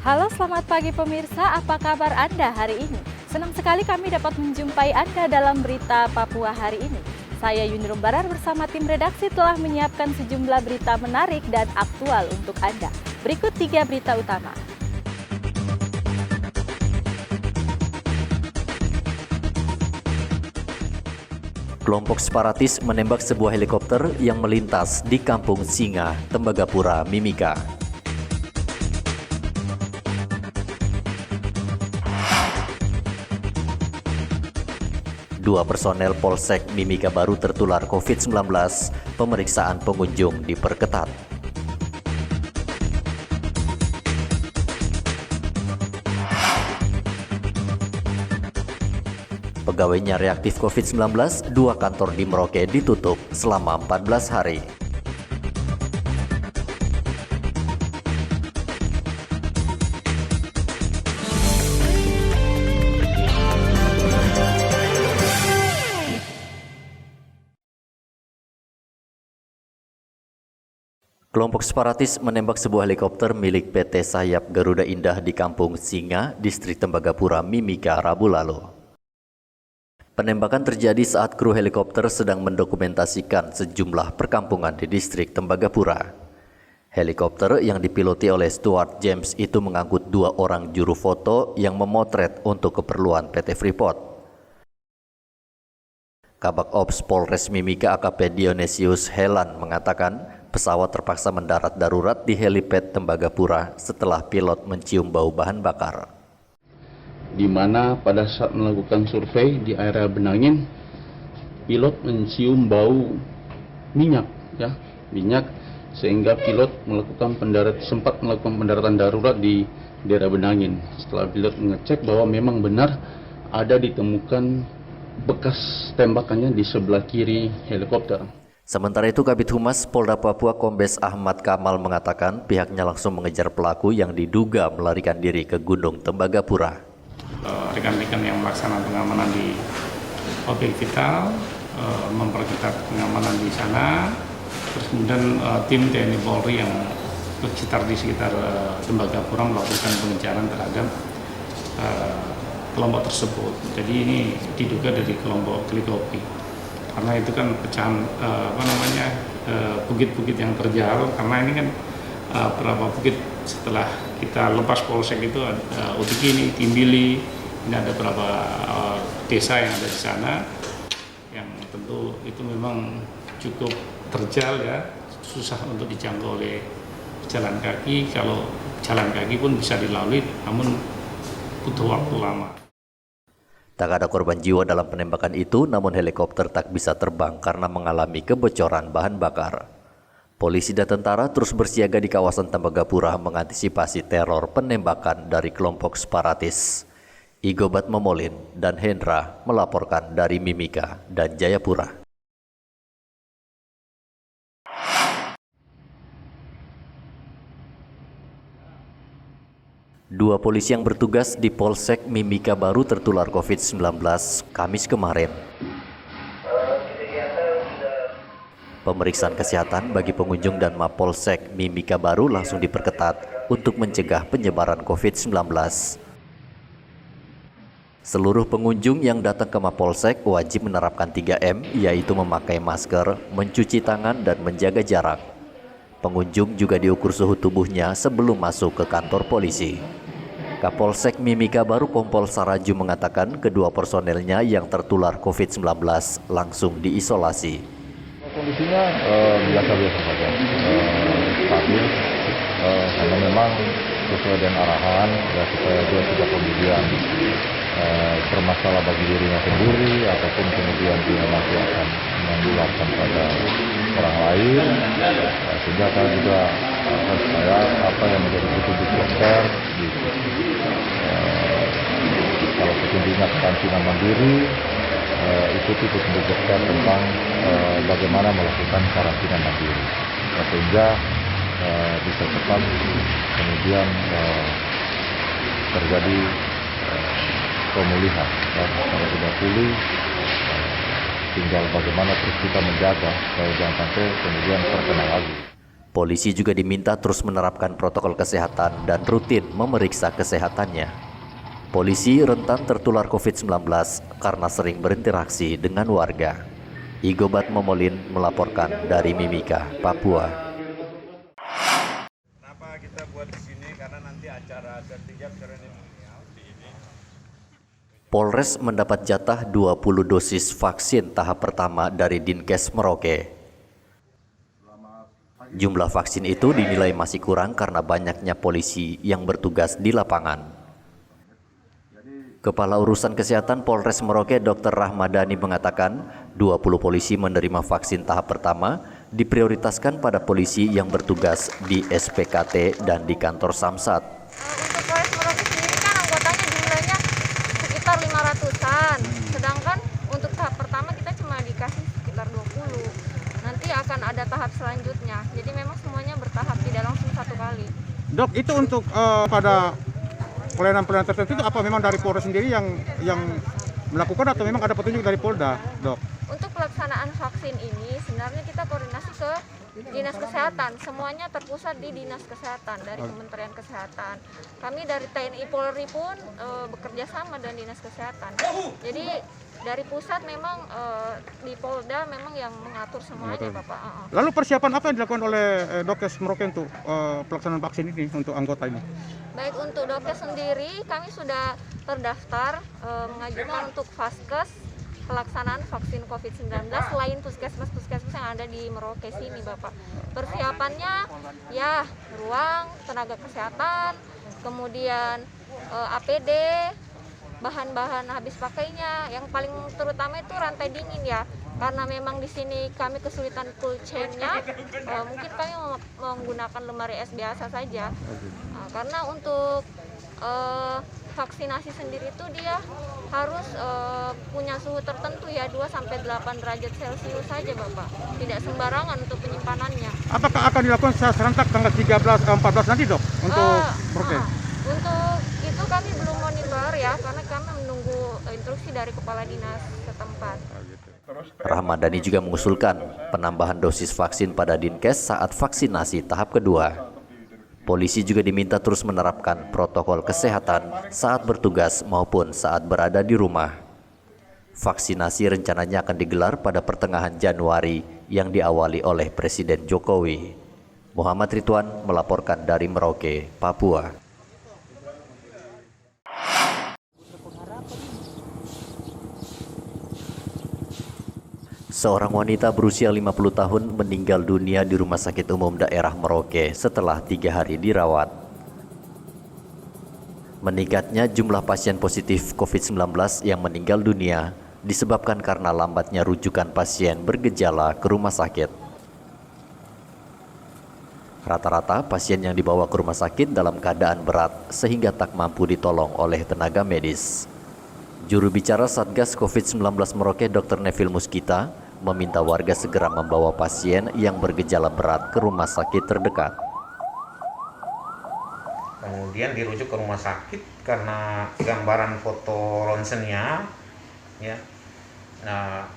Halo, selamat pagi pemirsa. Apa kabar Anda hari ini? Senang sekali kami dapat menjumpai Anda dalam berita Papua hari ini. Saya Yunirum Barar bersama tim redaksi telah menyiapkan sejumlah berita menarik dan aktual untuk Anda. Berikut 3 berita utama. Kelompok separatis menembak sebuah helikopter yang melintas di Kampung Singa, Tembagapura, Mimika. Dua personel Polsek Mimika Baru tertular COVID-19, pemeriksaan pengunjung diperketat. Pegawainya reaktif COVID-19, 2 kantor di Merauke ditutup selama 14 hari. Kelompok separatis menembak sebuah helikopter milik PT Sayap Garuda Indah di Kampung Singa, Distrik Tembagapura, Mimika, Rabu lalu. Penembakan terjadi saat kru helikopter sedang mendokumentasikan sejumlah perkampungan di Distrik Tembagapura. Helikopter yang dipiloti oleh Stuart James itu mengangkut 2 orang juru foto yang memotret untuk keperluan PT Freeport. Kabak Ops Polres Mimika AKP Dionesius Helan mengatakan pesawat terpaksa mendarat darurat di helipad Tembagapura setelah pilot mencium bau bahan bakar. Di mana pada saat melakukan survei di area Benangin, pilot mencium bau minyak, sehingga pilot sempat melakukan pendaratan darurat di daerah Benangin. Setelah pilot mengecek bahwa memang benar ada ditemukan bekas tembakannya di sebelah kiri helikopter. Sementara itu, Kabid Humas Polda Papua Kombes Ahmad Kamal mengatakan pihaknya langsung mengejar pelaku yang diduga melarikan diri ke Gunung Tembagapura. Rekan-rekan yang melaksanakan pengamanan di objek vital, memperketat pengamanan di sana, terus kemudian tim TNI Polri yang bersekitar di sekitar Tembagapura melakukan pengejaran terhadap kelompok tersebut. Jadi ini diduga dari kelompok Klikopi. Karena itu kan pecahan bukit-bukit yang terjal, karena ini kan beberapa bukit setelah kita lepas polsek itu ada Utikini, Timbili, ini ada beberapa desa yang ada di sana yang tentu itu memang cukup terjal ya, susah untuk dijangkau oleh pejalan kaki. Kalau jalan kaki pun bisa dilalui, namun butuh waktu lama. Tak ada korban jiwa dalam penembakan itu, namun helikopter tak bisa terbang karena mengalami kebocoran bahan bakar. Polisi dan tentara terus bersiaga di kawasan Tembagapura mengantisipasi teror penembakan dari kelompok separatis. Igobat Momolin dan Hendra melaporkan dari Mimika dan Jayapura. Dua polisi yang bertugas di Polsek Mimika Baru tertular COVID-19 Kamis kemarin. Pemeriksaan kesehatan bagi pengunjung dan Mapolsek Mimika Baru langsung diperketat untuk mencegah penyebaran COVID-19. Seluruh pengunjung yang datang ke Mapolsek wajib menerapkan 3M, yaitu memakai masker, mencuci tangan, dan menjaga jarak. Pengunjung juga diukur suhu tubuhnya sebelum masuk ke kantor polisi. Kapolsek Mimika Baru Kompol Saraju mengatakan kedua personelnya yang tertular COVID-19 langsung diisolasi. Kondisinya biasa-biasa saja, stabil, karena memang sesuai dengan arahan ya, supaya dia tidak kemudian bermasalah bagi dirinya sendiri ataupun kemudian dia nanti akan menularkan pada orang lain. Sehingga saya juga apa yang menjadi petunjuk dokter gitu. Kalau petunjuknya karantina mandiri, ikuti petunjuk dokter tentang bagaimana melakukan karantina mandiri, sehingga bisa cepat kemudian terjadi pemulihan. Kalau sudah pulih, tinggal bagaimana terus kita menjaga supaya jangan sampai kemudian terkena lagi. Polisi juga diminta terus menerapkan protokol kesehatan dan rutin memeriksa kesehatannya. Polisi rentan tertular COVID-19 karena sering berinteraksi dengan warga. Igobat Momolin melaporkan dari Mimika, Papua. Kenapa kita buat di sini? Karena nanti acara sertijab seremonial di ini. Polres mendapat jatah 20 dosis vaksin tahap pertama dari Dinkes Merauke. Jumlah vaksin itu dinilai masih kurang karena banyaknya polisi yang bertugas di lapangan. Kepala Urusan Kesehatan Polres Merauke Dr. Rahmadani mengatakan 20 polisi menerima vaksin tahap pertama diprioritaskan pada polisi yang bertugas di SPKT dan di kantor Samsat. Untuk Polres Merauke sendiri kan anggotanya jumlahnya sekitar 500-an. Sedangkan untuk tahap pertama kita cuma dikasih sekitar 20. Nanti akan ada tahap selanjutnya. Jadi memang semuanya bertahap, tidak langsung satu kali. Dok, itu untuk pada pelayanan-pelayanan tertentu itu apa memang dari Polres sendiri yang melakukan atau memang ada petunjuk dari Polda, Dok? Untuk pelaksanaan vaksin ini sebenarnya kita koordinasi ke Dinas Kesehatan. Semuanya terpusat di Dinas Kesehatan dari Kementerian Kesehatan. Kami dari TNI Polri pun bekerja sama dengan Dinas Kesehatan. Jadi dari pusat memang di Polda memang yang mengatur semuanya, Bapak. Lalu persiapan apa yang dilakukan oleh Dokes Merauke untuk pelaksanaan vaksin ini untuk anggota ini? Baik, untuk Dokes sendiri kami sudah terdaftar mengajukan untuk Vaskes pelaksanaan vaksin COVID-19 selain puskesmas-puskesmas yang ada di Merauke sini, Bapak. Persiapannya ya ruang, tenaga kesehatan, kemudian APD, bahan-bahan habis pakainya, yang paling terutama itu rantai dingin ya, karena memang di sini kami kesulitan cold chain-nya, mungkin kami menggunakan lemari es biasa saja. Karena untuk vaksinasi sendiri itu dia harus punya suhu tertentu ya, 2-8 derajat Celcius saja, Bapak. Tidak sembarangan untuk penyimpanannya. Apakah akan dilakukan secara serentak tanggal 13-14 nanti, Dok? Untuk Merauke? Untuk itu kami belum monitor ya, karena kami menunggu instruksi dari kepala dinas setempat. Rahmadani juga mengusulkan penambahan dosis vaksin pada Dinkes saat vaksinasi tahap kedua. Polisi juga diminta terus menerapkan protokol kesehatan saat bertugas maupun saat berada di rumah. Vaksinasi rencananya akan digelar pada pertengahan Januari yang diawali oleh Presiden Jokowi. Muhammad Ridwan melaporkan dari Merauke, Papua. Seorang wanita berusia 50 tahun meninggal dunia di Rumah Sakit Umum Daerah Merauke setelah 3 hari dirawat. Meningkatnya jumlah pasien positif COVID-19 yang meninggal dunia disebabkan karena lambatnya rujukan pasien bergejala ke rumah sakit. Rata-rata pasien yang dibawa ke rumah sakit dalam keadaan berat sehingga tak mampu ditolong oleh tenaga medis. Juru bicara Satgas COVID-19 Merauke Dr. Neville Muskita meminta warga segera membawa pasien yang bergejala berat ke rumah sakit terdekat. Kemudian dirujuk ke rumah sakit karena gambaran foto ronsennya ya, nah,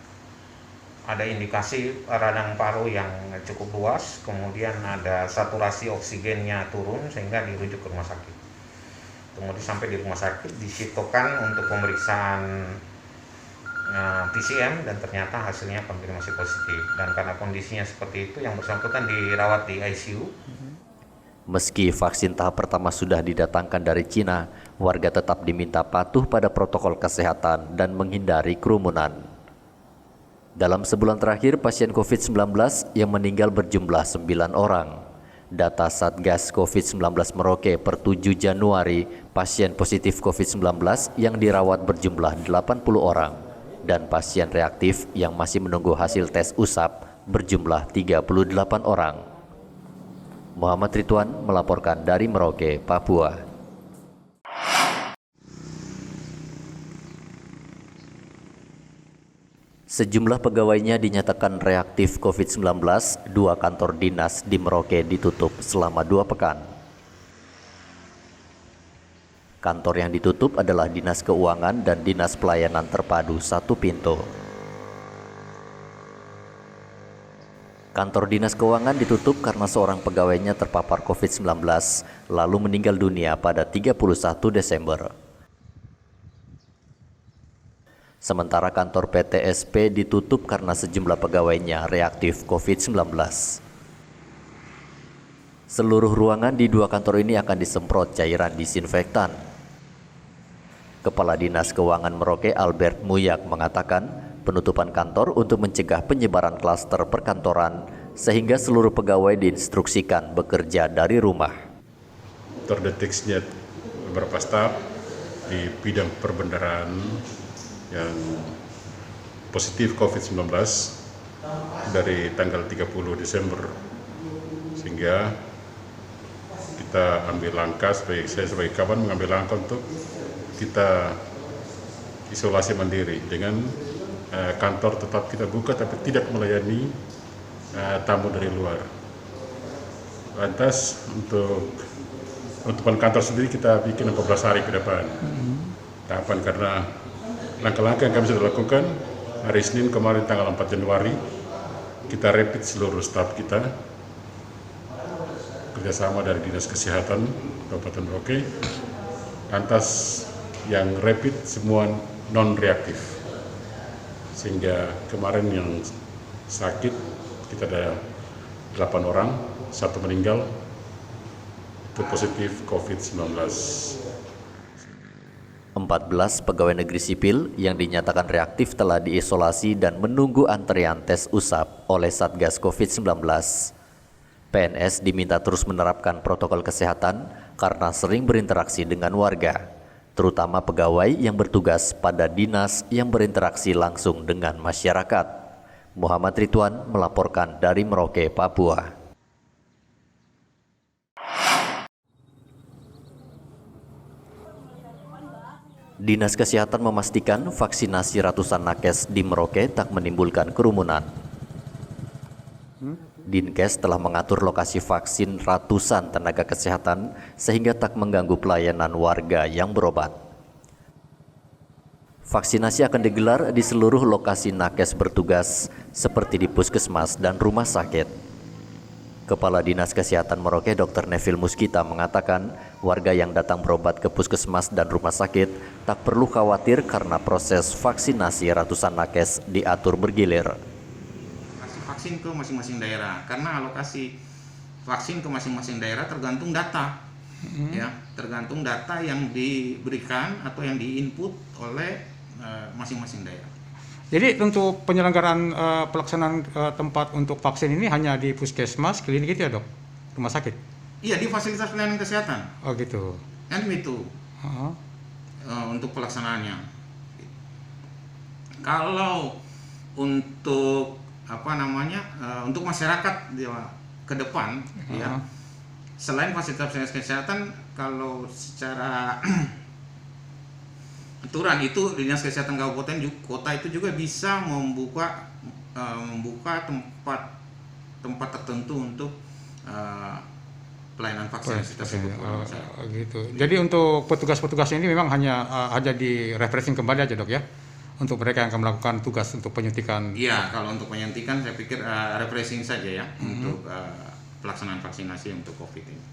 ada indikasi radang paru yang cukup luas, kemudian ada saturasi oksigennya turun sehingga dirujuk ke rumah sakit. Kemudian sampai di rumah sakit disitokan untuk pemeriksaan PCM dan ternyata hasilnya konfirmasi positif, dan karena kondisinya seperti itu yang bersangkutan dirawat di ICU. Meski vaksin tahap pertama sudah didatangkan dari Cina, warga tetap diminta patuh pada protokol kesehatan dan menghindari kerumunan. Dalam sebulan terakhir, pasien COVID-19 yang meninggal berjumlah 9 orang. Data Satgas COVID-19 Merauke per 7 Januari, pasien positif COVID-19 yang dirawat berjumlah 80 orang. Dan pasien reaktif yang masih menunggu hasil tes usap berjumlah 38 orang. Muhammad Ridwan melaporkan dari Merauke, Papua. Sejumlah pegawainya dinyatakan reaktif COVID-19, 2 kantor dinas di Merauke ditutup selama 2 pekan. Kantor yang ditutup adalah Dinas Keuangan dan Dinas Pelayanan Terpadu 1 Pintu. Kantor Dinas Keuangan ditutup karena seorang pegawainya terpapar COVID-19 lalu meninggal dunia pada 31 Desember. Sementara kantor PTSP ditutup karena sejumlah pegawainya reaktif COVID-19. Seluruh ruangan di dua kantor ini akan disemprot cairan disinfektan. Kepala Dinas Keuangan Merauke Albert Muyak mengatakan penutupan kantor untuk mencegah penyebaran klaster perkantoran sehingga seluruh pegawai diinstruksikan bekerja dari rumah. Terdeteksinya beberapa staf di bidang perbendaharaan yang positif COVID-19 dari tanggal 30 Desember, sehingga kita ambil langkah, saya sebagai kawan mengambil langkah untuk kita isolasi mandiri dengan kantor tetap kita buka tapi tidak melayani tamu dari luar. Lantas untuk penutupan kantor sendiri kita bikin 14 hari ke depan. Tahapan karena langkah-langkah yang kami sudah lakukan, hari Senin kemarin tanggal 4 Januari kita rapid seluruh staf kita kerjasama dari Dinas Kesehatan Kabupaten Merauke. Lantas yang rapid semua non-reaktif. Sehingga kemarin yang sakit kita ada 8 orang, 1 meninggal, itu positif COVID-19. 14 pegawai negeri sipil yang dinyatakan reaktif telah diisolasi dan menunggu antrean tes usap oleh Satgas COVID-19. PNS diminta terus menerapkan protokol kesehatan karena sering berinteraksi dengan warga, terutama pegawai yang bertugas pada dinas yang berinteraksi langsung dengan masyarakat. Muhammad Ridwan melaporkan dari Merauke, Papua. Dinas Kesehatan memastikan vaksinasi ratusan nakes di Merauke tak menimbulkan kerumunan. Dinkes telah mengatur lokasi vaksin ratusan tenaga kesehatan sehingga tak mengganggu pelayanan warga yang berobat. Vaksinasi akan digelar di seluruh lokasi nakes bertugas seperti di puskesmas dan rumah sakit. Kepala Dinas Kesehatan Merauke Dr. Neville Muskita mengatakan warga yang datang berobat ke puskesmas dan rumah sakit tak perlu khawatir karena proses vaksinasi ratusan nakes diatur bergilir. Vaksin ke masing-masing daerah, karena alokasi vaksin ke masing-masing daerah tergantung data, ya, tergantung data yang diberikan atau yang diinput oleh masing-masing daerah. Jadi untuk penyelenggaraan pelaksanaan tempat untuk vaksin ini hanya di puskesmas, klinik itu ya dok? Rumah sakit? Iya, di fasilitas pelayanan kesehatan. Oh gitu. Kan itu untuk pelaksanaannya. Kalau untuk untuk masyarakat ke depan, ya, selain fasilitas kesehatan, kalau secara aturan itu Dinas Kesehatan Kabupaten Kota itu juga bisa membuka tempat tertentu untuk pelayanan vaksinasi tersebut. Gitu. Jadi untuk petugas-petugas ini memang hanya di refreshing kembali aja dok ya? Untuk mereka yang akan melakukan tugas untuk penyuntikan. Iya, kalau untuk penyuntikan saya pikir refreshing saja ya untuk pelaksanaan vaksinasi untuk COVID ini.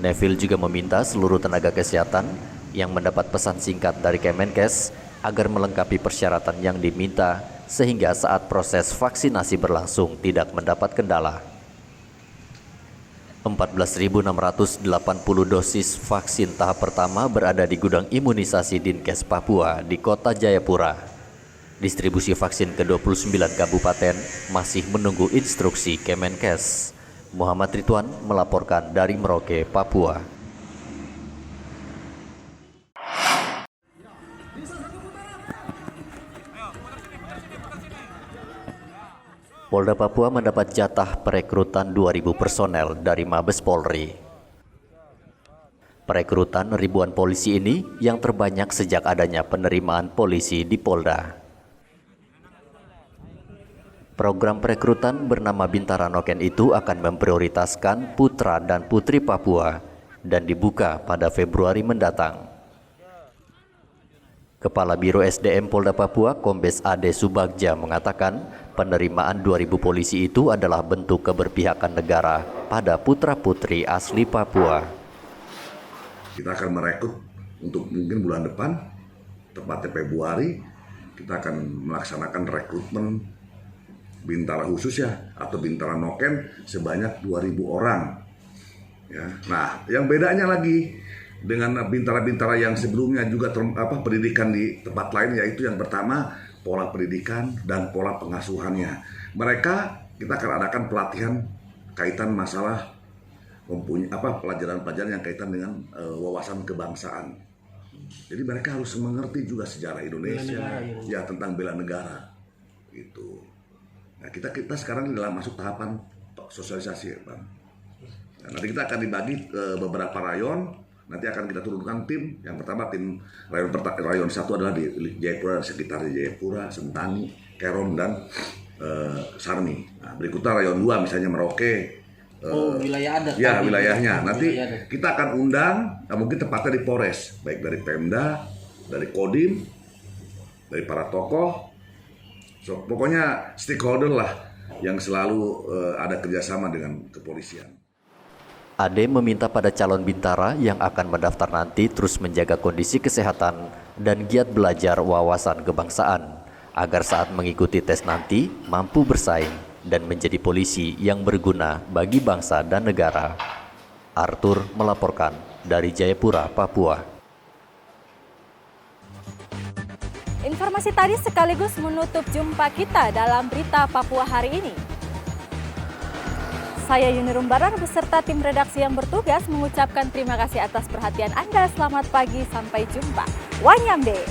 Neville juga meminta seluruh tenaga kesehatan yang mendapat pesan singkat dari Kemenkes agar melengkapi persyaratan yang diminta sehingga saat proses vaksinasi berlangsung tidak mendapat kendala. 14.680 dosis vaksin tahap pertama berada di gudang imunisasi Dinkes Papua di Kota Jayapura. Distribusi vaksin ke 29 kabupaten masih menunggu instruksi Kemenkes. Muhammad Ridwan melaporkan dari Merauke, Papua. Polda Papua mendapat jatah perekrutan 2.000 personel dari Mabes Polri. Perekrutan ribuan polisi ini yang terbanyak sejak adanya penerimaan polisi di Polda. Program perekrutan bernama Bintara Noken itu akan memprioritaskan putra dan putri Papua dan dibuka pada Februari mendatang. Kepala Biro SDM Polda Papua, Kombes Ade Subagja mengatakan penerimaan 2.000 polisi itu adalah bentuk keberpihakan negara pada putra-putri asli Papua. Kita akan merekrut untuk mungkin bulan depan, tepatnya Februari, kita akan melaksanakan rekrutmen Bintara khusus ya, atau Bintara Noken sebanyak 2.000 orang. Ya. Nah, yang bedanya lagi dengan bintara-bintara yang sebelumnya juga pendidikan di tempat lain, yaitu yang pertama pola pendidikan dan pola pengasuhannya. Mereka kita akan adakan pelatihan kaitan masalah mempunyai pelajaran-pelajaran yang kaitan dengan wawasan kebangsaan. Jadi mereka harus mengerti juga sejarah Indonesia, ya tentang bela negara, gitu. Nah kita sekarang dalam masuk tahapan sosialisasi, Bang. Nah, nanti kita akan dibagi ke beberapa rayon. Nanti akan kita turunkan tim. Yang pertama tim rayon 1 adalah di Jayapura dan sekitar Jayapura, Sentani, Kerom dan Sarmi. Nah, berikutnya rayon 2 misalnya Merauke. Wilayah adat. Ya, wilayahnya. Nanti kita akan undang, mungkin tepatnya di Polres, baik dari Pemda, dari Kodim, dari para tokoh. So, pokoknya stakeholder lah yang selalu ada kerjasama dengan kepolisian. Ade meminta pada calon bintara yang akan mendaftar nanti terus menjaga kondisi kesehatan dan giat belajar wawasan kebangsaan agar saat mengikuti tes nanti mampu bersaing dan menjadi polisi yang berguna bagi bangsa dan negara. Arthur melaporkan dari Jayapura, Papua. Informasi tadi sekaligus menutup jumpa kita dalam berita Papua hari ini. Saya Yunirum Barar beserta tim redaksi yang bertugas mengucapkan terima kasih atas perhatian Anda. Selamat pagi, sampai jumpa. Wanyambe.